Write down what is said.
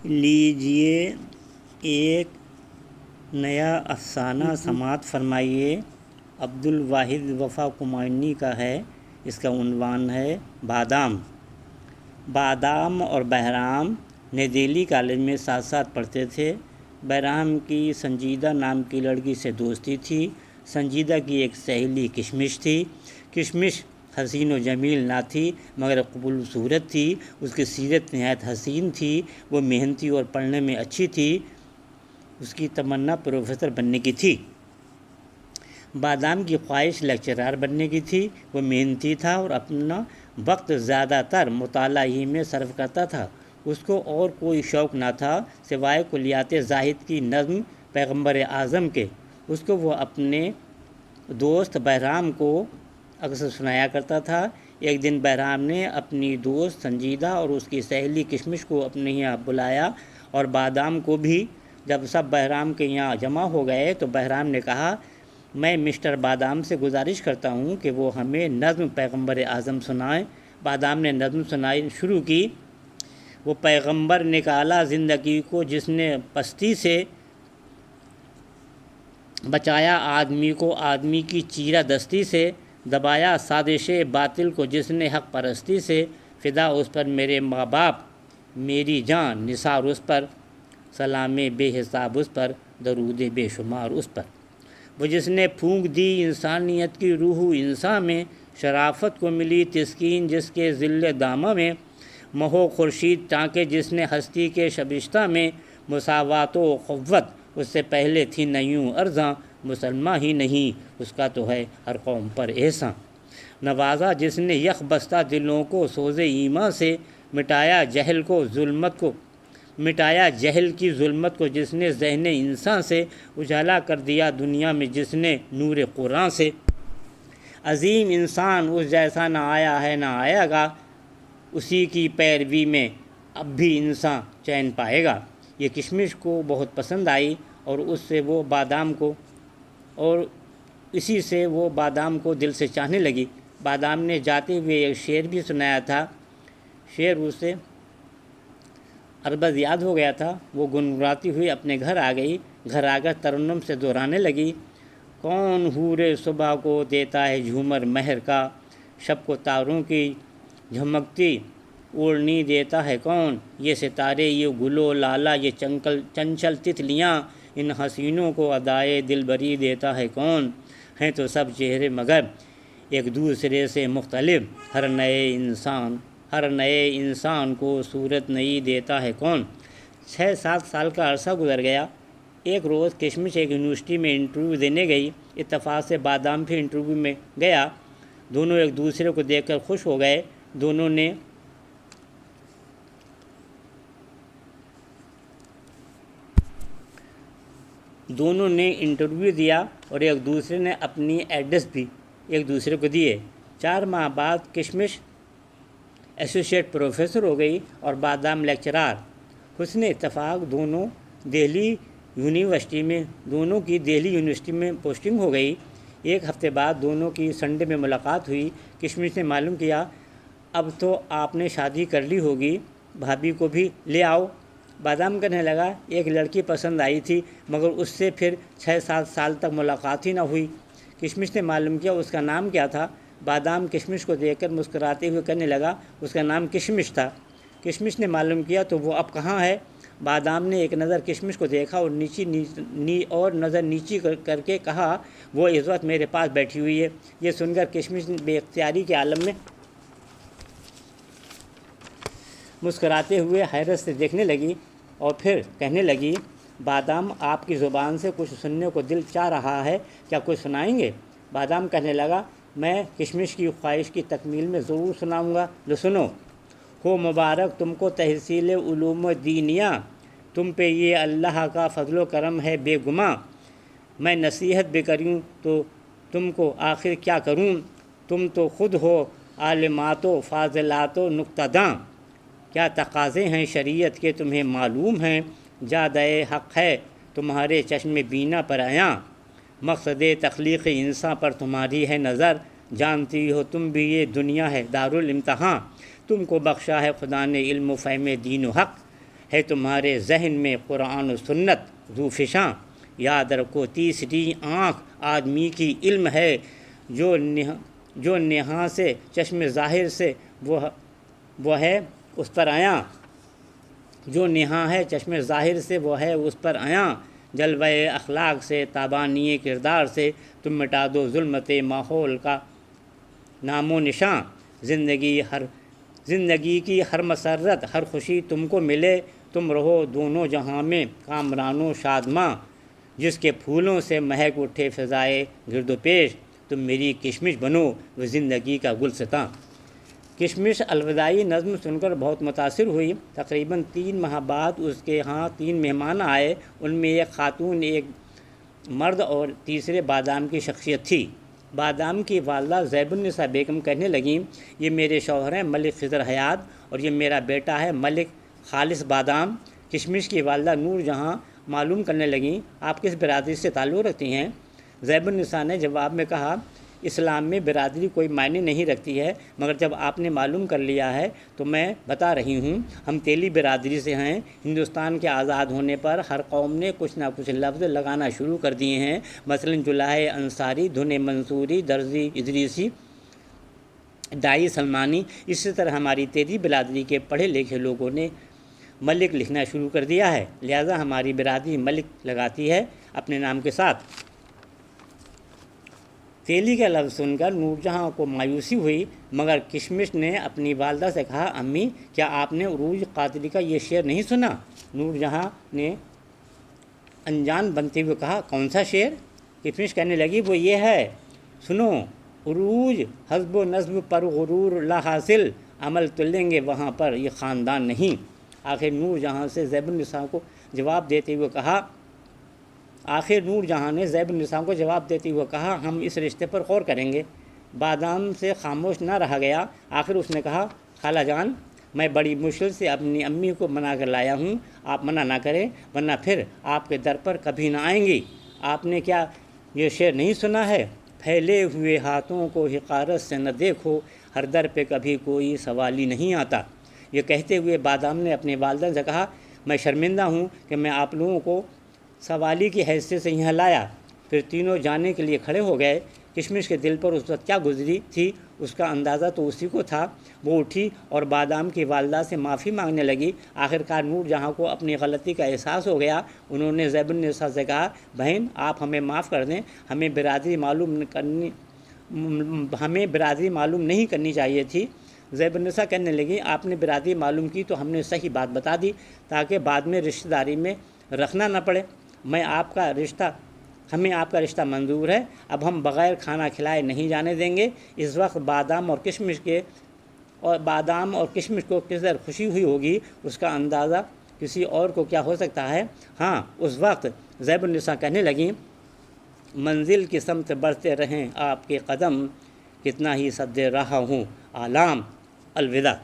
لیجیے ایک نیا افسانہ سماعت فرمائیے۔ عبدالواحد وفا کمائنی کا ہے۔ اس کا عنوان ہے بادام۔ بادام اور بہرام نئی دہلی کالج میں ساتھ ساتھ پڑھتے تھے۔ بہرام کی سنجیدہ نام کی لڑکی سے دوستی تھی۔ سنجیدہ کی ایک سہیلی کشمش تھی۔ کشمش حسین و جمیل نہ تھی مگر قبول صورت تھی۔ اس کی سیرت نہایت حسین تھی۔ وہ محنتی اور پڑھنے میں اچھی تھی۔ اس کی تمنا پروفیسر بننے کی تھی۔ بادام کی خواہش لیکچرار بننے کی تھی۔ وہ محنتی تھا اور اپنا وقت زیادہ تر مطالعہ ہی میں صرف کرتا تھا۔ اس کو اور کوئی شوق نہ تھا سوائے کلیات زاہد کی نظم پیغمبر اعظم کے۔ اس کو وہ اپنے دوست بہرام کو اکثر سنایا کرتا تھا۔ ایک دن بہرام نے اپنی دوست سنجیدہ اور اس کی سہیلی کشمش کو اپنے یہاں بلایا اور بادام کو بھی۔ جب سب بہرام کے یہاں جمع ہو گئے تو بہرام نے کہا، میں مسٹر بادام سے گزارش کرتا ہوں کہ وہ ہمیں نظم پیغمبر اعظم سنائیں۔ بادام نے نظم سنائی شروع کی۔ وہ پیغمبر نکالا زندگی کو جس نے پستی سے، بچایا آدمی کو آدمی کی چیرہ دستی سے، دبایا سازش باطل کو جس نے حق پرستی سے، فدا اس پر میرے ماں باپ میری جان نثار اس پر، سلام بے حساب اس پر، درود بے شمار اس پر۔ وہ جس نے پھونک دی انسانیت کی روح انسان میں، شرافت کو ملی تسکین جس کے ذل دامہ میں، مہو خورشید ٹانکے جس نے ہستی کے شبستہ میں، مساوات و قوت اس سے پہلے تھی نیوں ارزاں، مسلمہ ہی نہیں اس کا تو ہے ہر قوم پر احسان۔ نوازا جس نے یک بستہ دلوں کو سوز ایمان سے، مٹایا جہل کی ظلمت کو جس نے ذہن انسان سے، اجالا کر دیا دنیا میں جس نے نور قرآن سے۔ عظیم انسان اس جیسا نہ آیا ہے نہ آئے گا، اسی کی پیروی میں اب بھی انسان چین پائے گا۔ یہ کشمش کو بہت پسند آئی اور اسی سے وہ بادام کو دل سے چاہنے لگی۔ بادام نے جاتے ہوئے ایک شعر بھی سنایا تھا۔ شعر اسے عربز یاد ہو گیا تھا۔ وہ گنگناتی ہوئی اپنے گھر آ گئی۔ گھر آ کر ترنم سے دہرانے لگی، کون حور صبح کو دیتا ہے جھومر مہر کا، شب کو تاروں کی جھمکتی اوڑھنی دیتا ہے کون، یہ ستارے یہ گل و لالا یہ چنچل تتلیاں، ان حسینوں کو ادائے دلبری دیتا ہے کون، ہیں تو سب چہرے مگر ایک دوسرے سے مختلف، ہر نئے انسان کو صورت نئی دیتا ہے کون۔ 6-7 سال کا عرصہ گزر گیا۔ ایک روز کشمش ایک یونیورسٹی میں انٹرویو دینے گئی۔ اتفاق سے بادام بھی انٹرویو میں گیا۔ دونوں ایک دوسرے کو دیکھ کر خوش ہو گئے۔ دونوں نے انٹرویو دیا اور ایک دوسرے نے اپنی ایڈریس بھی ایک دوسرے کو دیے۔ 4 ماہ بعد کشمش ایسوسیٹ پروفیسر ہو گئی اور بادام لیکچرار۔ حسن اتفاق دونوں کی دہلی یونیورسٹی میں پوسٹنگ ہو گئی۔ ایک ہفتے بعد دونوں کی سنڈے میں ملاقات ہوئی۔ کشمش نے معلوم کیا، اب تو آپ نے شادی کر لی ہوگی، بھابھی کو بھی لے آؤ۔ بادام کہنے لگا، ایک لڑکی پسند آئی تھی مگر اس سے پھر 6-7 سال تک ملاقات ہی نہ ہوئی۔ کشمش نے معلوم کیا اس کا نام کیا تھا۔ بادام کشمش کو دیکھ کر مسکراتے ہوئے کہنے لگا، اس کا نام کشمش تھا۔ کشمش نے معلوم کیا تو وہ اب کہاں ہے؟ بادام نے ایک نظر کشمش کو دیکھا اور نظر نیچی کر کے کہا، وہ اس وقت میرے پاس بیٹھی ہوئی ہے۔ یہ سن کر کشمش بے اختیاری کے عالم میں مسکراتے ہوئے حیرت سے دیکھنے لگی اور پھر کہنے لگی، بادام آپ کی زبان سے کچھ سننے کو دل چاہ رہا ہے، کیا کچھ سنائیں گے؟ بادام کہنے لگا، میں کشمش کی خواہش کی تکمیل میں ضرور سناؤں گا، لو سنو۔ ہو مبارک تم کو تحصیل علوم دینیہ، تم پہ یہ اللہ کا فضل و کرم ہے بے گماں، میں نصیحت بھی کروں تو تم کو آخر کیا کروں، تم تو خود ہو عالمات و فاضلات و نکتہ داں، کیا تقاضے ہیں شریعت کے تمہیں معلوم ہیں، جادۂ حق ہے تمہارے چشم بینا پر عیاں، مقصد تخلیق انسان پر تمہاری ہے نظر، جانتی ہو تم بھی یہ دنیا ہے دارالامتحاں، تم کو بخشا ہے خدا نے علم و فہم دین و حق، ہے تمہارے ذہن میں قرآن و سنت ذو فشاں، یاد رکھو تیسری آنکھ آدمی کی علم ہے، جو نہاں سے چشم ظاہر سے وہ ہے اس پر آیا، جو نہاں ہے چشم ظاہر سے وہ ہے اس پر آیا، جلوہ اخلاق سے تابانی کردار سے تم مٹا دو ظلمت ماحول کا نام و نشاں، زندگی کی ہر مسرت ہر خوشی تم کو ملے، تم رہو دونوں جہاں میں کامران و شادماں، جس کے پھولوں سے مہک اٹھے فضائے گرد و پیش، تم میری کشمش بنو وہ زندگی کا گلستاں۔ کشمش الوداعی نظم سن کر بہت متاثر ہوئی۔ تقریباً 3 ماہ بعد اس کے ہاں 3 مہمان آئے، ان میں ایک خاتون، ایک مرد اور تیسرے بادام کی شخصیت تھی۔ بادام کی والدہ زیب النساء بیگم کہنے لگیں، یہ میرے شوہر ہیں ملک خضر حیات اور یہ میرا بیٹا ہے ملک خالص بادام۔ کشمش کی والدہ نور جہاں معلوم کرنے لگیں، آپ کس برادری سے تعلق رکھتی ہیں؟ زیب النساء نے جواب میں کہا، اسلام میں برادری کوئی معنی نہیں رکھتی ہے، مگر جب آپ نے معلوم کر لیا ہے تو میں بتا رہی ہوں، ہم تیلی برادری سے ہیں۔ ہندوستان کے آزاد ہونے پر ہر قوم نے کچھ نہ کچھ لفظ لگانا شروع کر دیے ہیں، مثلاً جلائے انصاری، دھن منصوری، درزی ادریسی، دائی سلمانی۔ اسی طرح ہماری تیلی برادری کے پڑھے لکھے لوگوں نے ملک لکھنا شروع کر دیا ہے، لہذا ہماری برادری ملک لگاتی ہے اپنے نام کے ساتھ۔ تیلی کا لفظ سن کر نور جہاں کو مایوسی ہوئی، مگر کشمش نے اپنی والدہ سے کہا، امی کیا آپ نے عروج قادری کا یہ شعر نہیں سنا؟ نور جہاں نے انجان بنتے ہوئے کہا، کون سا شعر؟ کشمش کہنے لگی، وہ یہ ہے، سنو، عروج حسب و نصب پر غرور لا حاصل، عمل تو لیں گے وہاں پر یہ خاندان نہیں۔ آخر نور جہاں نے زیب النساء کو جواب دیتے ہوئے کہا، ہم اس رشتے پر غور کریں گے۔ بادام سے خاموش نہ رہا گیا، آخر اس نے کہا، خالہ جان، میں بڑی مشکل سے اپنی امی کو منا کر لایا ہوں، آپ منع نہ کریں ورنہ پھر آپ کے در پر کبھی نہ آئیں گی۔ آپ نے کیا یہ شعر نہیں سنا ہے؟ پھیلے ہوئے ہاتھوں کو حقارت سے نہ دیکھو، ہر در پہ کبھی کوئی سوالی نہیں آتا۔ یہ کہتے ہوئے بادام نے اپنی والدہ سے کہا، میں شرمندہ ہوں کہ میں آپ لوگوں کو سوالی کی حیثیت سے یہاں لایا۔ پھر تینوں جانے کے لیے کھڑے ہو گئے۔ کشمش کے دل پر اس وقت کیا گزری تھی اس کا اندازہ تو اسی کو تھا۔ وہ اٹھی اور بادام کی والدہ سے معافی مانگنے لگی۔ آخرکار نور جہاں کو اپنی غلطی کا احساس ہو گیا۔ انہوں نے زیب النساء سے کہا، بہن آپ ہمیں معاف کر دیں، ہمیں برادری معلوم نہیں کرنی چاہیے تھی۔ زیب النساء کہنے لگی، آپ نے برادری معلوم کی تو ہم نے صحیح بات بتا دی تاکہ بعد میں رشتہ داری میں رکھنا نہ پڑے۔ ہمیں آپ کا رشتہ منظور ہے، اب ہم بغیر کھانا کھلائے نہیں جانے دیں گے۔ اس وقت بادام اور کشمش کو کس قدر خوشی ہوئی ہوگی اس کا اندازہ کسی اور کو کیا ہو سکتا ہے۔ ہاں، اس وقت زیب النساء کہنے لگیں، منزل کی سمت بڑھتے رہیں آپ کے قدم، کتنا ہی سد رہا ہوں آلام، الوداع۔